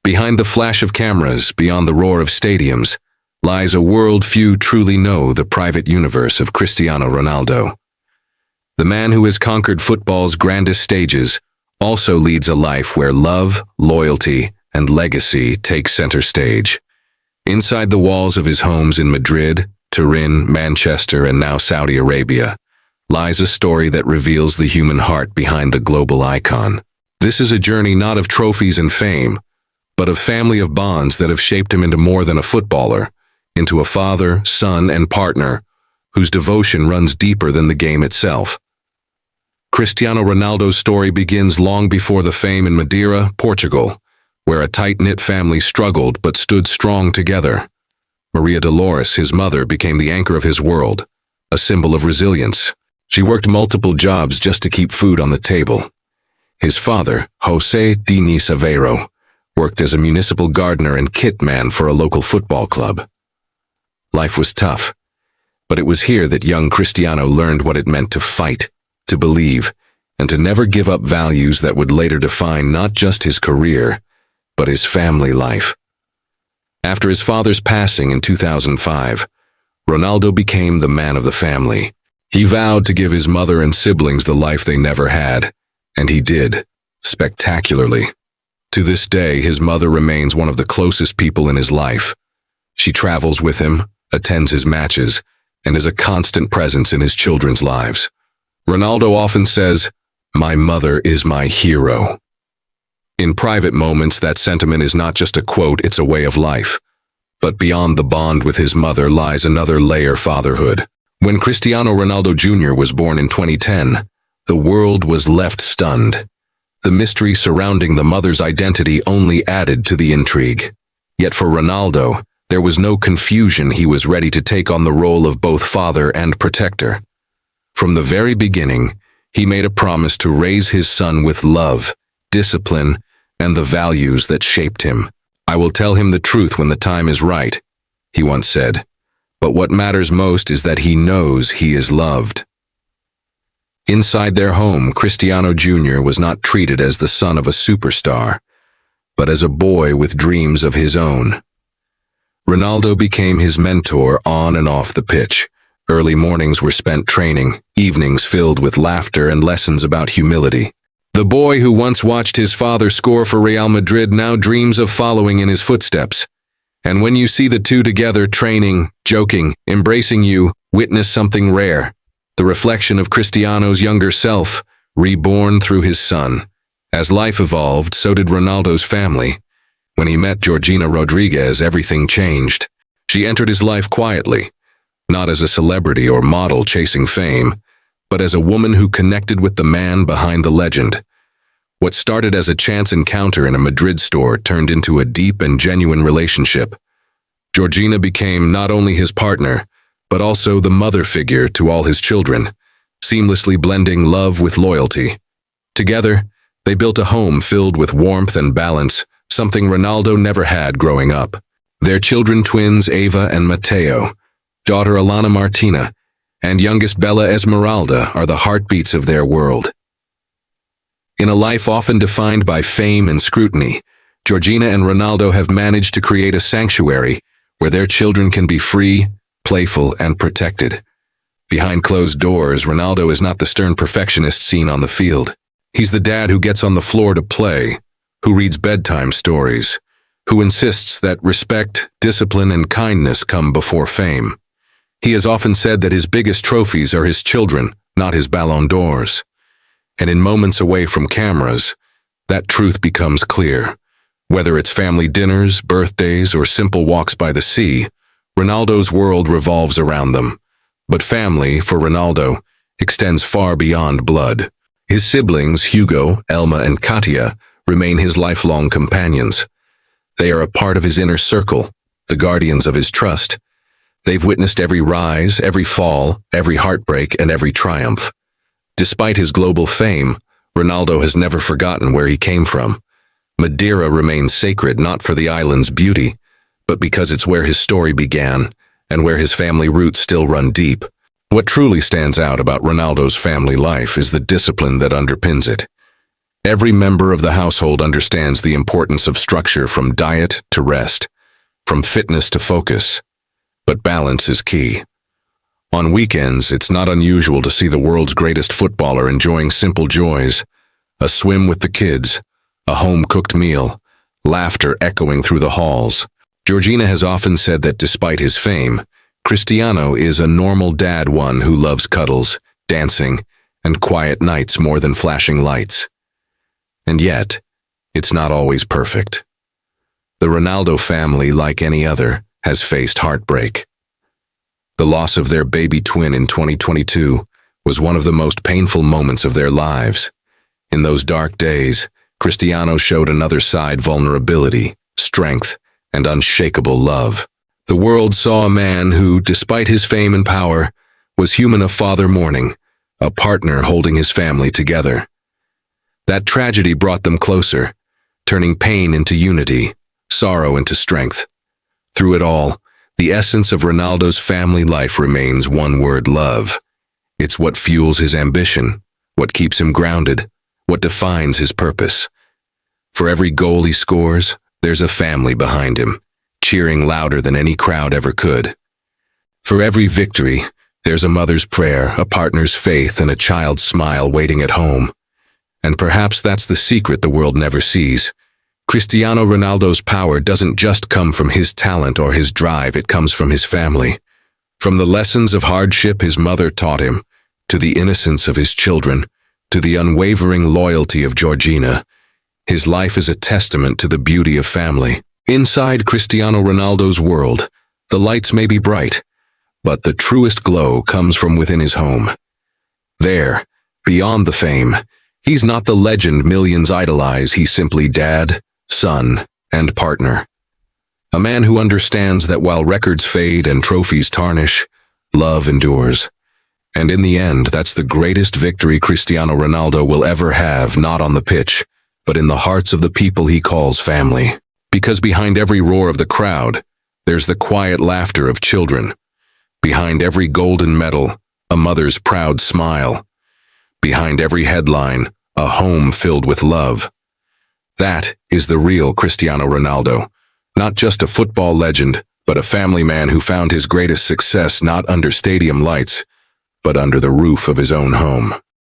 Behind the flash of cameras, beyond the roar of stadiums, lies a world few truly know, the private universe of Cristiano Ronaldo. The man who has conquered football's grandest stages also leads a life where love, loyalty, and legacy take center stage. Inside the walls of his homes in Madrid, Turin, Manchester, and now Saudi Arabia, lies a story that reveals the human heart behind the global icon. This is a journey not of trophies and fame, but of family of bonds that have shaped him into more than a footballer, into a father, son, and partner whose devotion runs deeper than the game itself. Cristiano Ronaldo's story begins long before the fame in Madeira, Portugal, where a tight-knit family struggled but stood strong together. Maria Dolores, his mother, became the anchor of his world, a symbol of resilience. She worked multiple jobs just to keep food on the table. His father, José Diniz Aveiro, worked as a municipal gardener and kit man for a local football club. Life was tough, but it was here that young Cristiano learned what it meant to fight, to believe, and to never give up values that would later define not just his career, but his family life. After his father's passing in 2005, Ronaldo became the man of the family. He vowed to give his mother and siblings the life they never had, and he did, spectacularly. To this day, his mother remains one of the closest people in his life. She travels with him, attends his matches, and is a constant presence in his children's lives. Ronaldo often says, "My mother is my hero." In private moments, that sentiment is not just a quote, it's a way of life. But beyond the bond with his mother lies another layer: fatherhood. When Cristiano Ronaldo Jr. was born in 2010, the world was left stunned. The mystery surrounding the mother's identity only added to the intrigue. Yet for Ronaldo, there was no confusion. He was ready to take on the role of both father and protector. From the very beginning, he made a promise to raise his son with love, discipline, and the values that shaped him. "I will tell him the truth when the time is right," he once said. "But what matters most is that he knows he is loved." Inside their home, Cristiano Jr. was not treated as the son of a superstar, but as a boy with dreams of his own. Ronaldo became his mentor on and off the pitch. Early mornings were spent training, evenings filled with laughter and lessons about humility. The boy who once watched his father score for Real Madrid now dreams of following in his footsteps. And when you see the two together, training, joking, embracing, you witness something rare: the reflection of Cristiano's younger self, reborn through his son. As life evolved, so did Ronaldo's family. When he met Georgina Rodriguez, everything changed. She entered his life quietly, not as a celebrity or model chasing fame, but as a woman who connected with the man behind the legend. What started as a chance encounter in a Madrid store turned into a deep and genuine relationship. Georgina became not only his partner, but also the mother figure to all his children, seamlessly blending love with loyalty. Together, they built a home filled with warmth and balance, something Ronaldo never had growing up. Their children, twins Ava and Mateo, daughter Alana Martina, and youngest Bella Esmeralda, are the heartbeats of their world. In a life often defined by fame and scrutiny, Georgina and Ronaldo have managed to create a sanctuary where their children can be free, playful, and protected. Behind closed doors, Ronaldo is not the stern perfectionist seen on the field. He's the dad who gets on the floor to play, who reads bedtime stories, who insists that respect, discipline, and kindness come before fame. He has often said that his biggest trophies are his children, not his Ballon d'Ors. And in moments away from cameras, that truth becomes clear. Whether it's family dinners, birthdays, or simple walks by the sea, Ronaldo's world revolves around them. But family, for Ronaldo, extends far beyond blood. His siblings, Hugo, Elma, and Katia, remain his lifelong companions. They are a part of his inner circle, the guardians of his trust. They've witnessed every rise, every fall, every heartbreak, and every triumph. Despite his global fame, Ronaldo has never forgotten where he came from. Madeira remains sacred not for the island's beauty, but because it's where his story began and where his family roots still run deep. What truly stands out about Ronaldo's family life is the discipline that underpins it. Every member of the household understands the importance of structure, from diet to rest, from fitness to focus. But balance is key. On weekends, it's not unusual to see the world's greatest footballer enjoying simple joys: a swim with the kids, a home-cooked meal, laughter echoing through the halls. Georgina has often said that despite his fame, Cristiano is a normal dad, one who loves cuddles, dancing, and quiet nights more than flashing lights. And yet, it's not always perfect. The Ronaldo family, like any other, has faced heartbreak. The loss of their baby twin in 2022 was one of the most painful moments of their lives. In those dark days, Cristiano showed another side: vulnerability, strength, and unshakable love. The world saw a man who, despite his fame and power, was human: a father mourning, a partner holding his family together. That tragedy brought them closer, turning pain into unity, sorrow into strength. Through it all, the essence of Ronaldo's family life remains one word: love. It's what fuels his ambition, what keeps him grounded, what defines his purpose. For every goal he scores, there's a family behind him, cheering louder than any crowd ever could. For every victory, there's a mother's prayer, a partner's faith, and a child's smile waiting at home. And perhaps that's the secret the world never sees. Cristiano Ronaldo's power doesn't just come from his talent or his drive, it comes from his family. From the lessons of hardship his mother taught him, to the innocence of his children, to the unwavering loyalty of Georgina, his life is a testament to the beauty of family. Inside Cristiano Ronaldo's world, the lights may be bright, but the truest glow comes from within his home. There, beyond the fame, he's not the legend millions idolize, he's simply dad, son, and partner. A man who understands that while records fade and trophies tarnish, love endures. And in the end, that's the greatest victory Cristiano Ronaldo will ever have, not on the pitch, but in the hearts of the people he calls family. Because behind every roar of the crowd, there's the quiet laughter of children. Behind every golden medal, a mother's proud smile. Behind every headline, a home filled with love. That is the real Cristiano Ronaldo, not just a football legend, but a family man who found his greatest success not under stadium lights, but under the roof of his own home.